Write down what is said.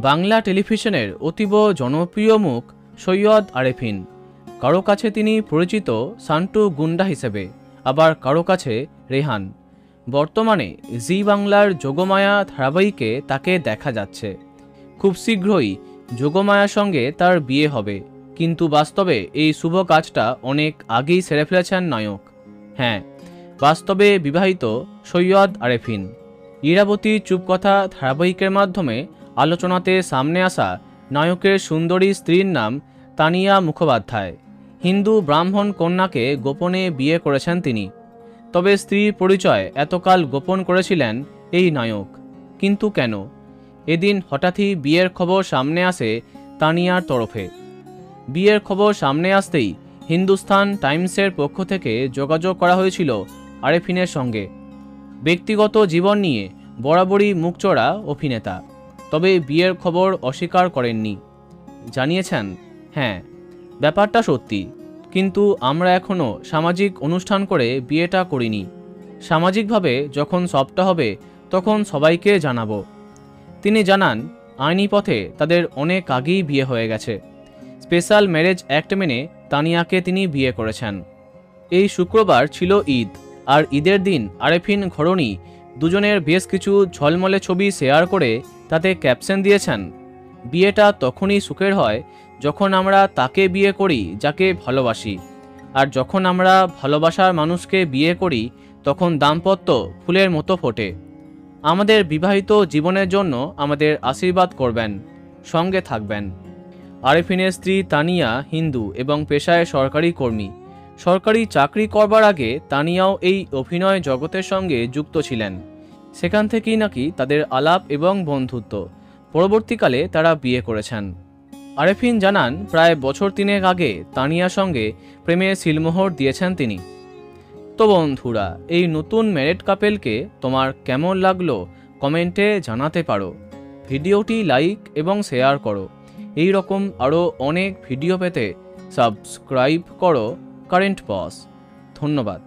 বাংলা টেলিভিশনের অতীব জনপ্রিয় মুখ সৈয়দ আরেফিন। কারো কাছে তিনি পরিচিত সান্টু গুন্ডা হিসেবে, আবার কারো কাছে রেহান। বর্তমানে জি বাংলার যোগমায়া ধারাবাহিকে তাকে দেখা যাচ্ছে। খুব শীঘ্রই যোগমায়ার সঙ্গে তার বিয়ে হবে, কিন্তু বাস্তবে এই শুভ কাজটা অনেক আগেই সেরে ফেলেছেন নায়ক। হ্যাঁ, বাস্তবে বিবাহিত সৈয়দ আরেফিন। ইরাবতী চুপকথা ধারাবাহিকের মাধ্যমে আলোচনাতে সামনে আসা নায়কের সুন্দরী স্ত্রীর নাম তানিয়া মুখোপাধ্যায়। হিন্দু ব্রাহ্মণ কন্যাকে গোপনে বিয়ে করেছেন তিনি। তবে স্ত্রীর পরিচয় এতকাল গোপন করেছিলেন এই নায়ক। কিন্তু কেন? এদিন হঠাৎই বিয়ের খবর সামনে আসে তানিয়ার তরফে। বিয়ের খবর সামনে আসতেই হিন্দুস্তান টাইমসের পক্ষ থেকে যোগাযোগ করা হয়েছিল আরেফিনের সঙ্গে। ব্যক্তিগত জীবন নিয়ে বরাবরই মুখচোরা অভিনেতা, তবে বিয়ের খবর অস্বীকার করেননি। জানিয়েছেন, হ্যাঁ, ব্যাপারটা সত্যি, কিন্তু আমরা এখনও সামাজিক অনুষ্ঠান করে বিয়েটা করিনি। সামাজিকভাবে যখন সবটা হবে তখন সবাইকে জানাবো। তিনি জানান, আইনি পথে তাদের অনেক আগেই বিয়ে হয়ে গেছে। স্পেশাল ম্যারেজ অ্যাক্ট মেনে তানিয়াকে তিনি বিয়ে করেছেন। এই শুক্রবার ছিল ঈদ, আর ঈদের দিন আরেফিন ঘরণী দুজনের বেশ কিছু ঝলমলে ছবি শেয়ার করে তাতে ক্যাপশন দিয়েছেন, বিয়েটা তখনই সুখের হয় যখন আমরা তাকে বিয়ে করি যাকে ভালোবাসি, আর যখন আমরা ভালোবাসার মানুষকে বিয়ে করি তখন দাম্পত্য ফুলের মতো ফোটে। আমাদের বিবাহিত জীবনের জন্য আমাদের আশীর্বাদ করবেন, সঙ্গে থাকবেন। আরেফিনের স্ত্রী তানিয়া হিন্দু এবং পেশায় সরকারি কর্মী। সরকারি চাকরি করবার আগে তানিয়াও এই অভিনয় জগতের সঙ্গে যুক্ত ছিলেন। সেখান থেকেই নাকি তাদের আলাপ এবং বন্ধুত্ব। পরবর্তীকালে তারা বিয়ে করেছেন। আরেফিন জানান, প্রায় বছর 3 আগে তানিয়ার সঙ্গে প্রেমের সিলমোহর দিয়েছেন তিনি। তো বন্ধুরা, এই নতুন ম্যারেড কাপেলকে তোমার কেমন লাগলো কমেন্টে জানাতে পারো। ভিডিওটি লাইক এবং শেয়ার করো। এই রকম আরও অনেক ভিডিও পেতে সাবস্ক্রাইব করো কারেন্ট বস। ধন্যবাদ।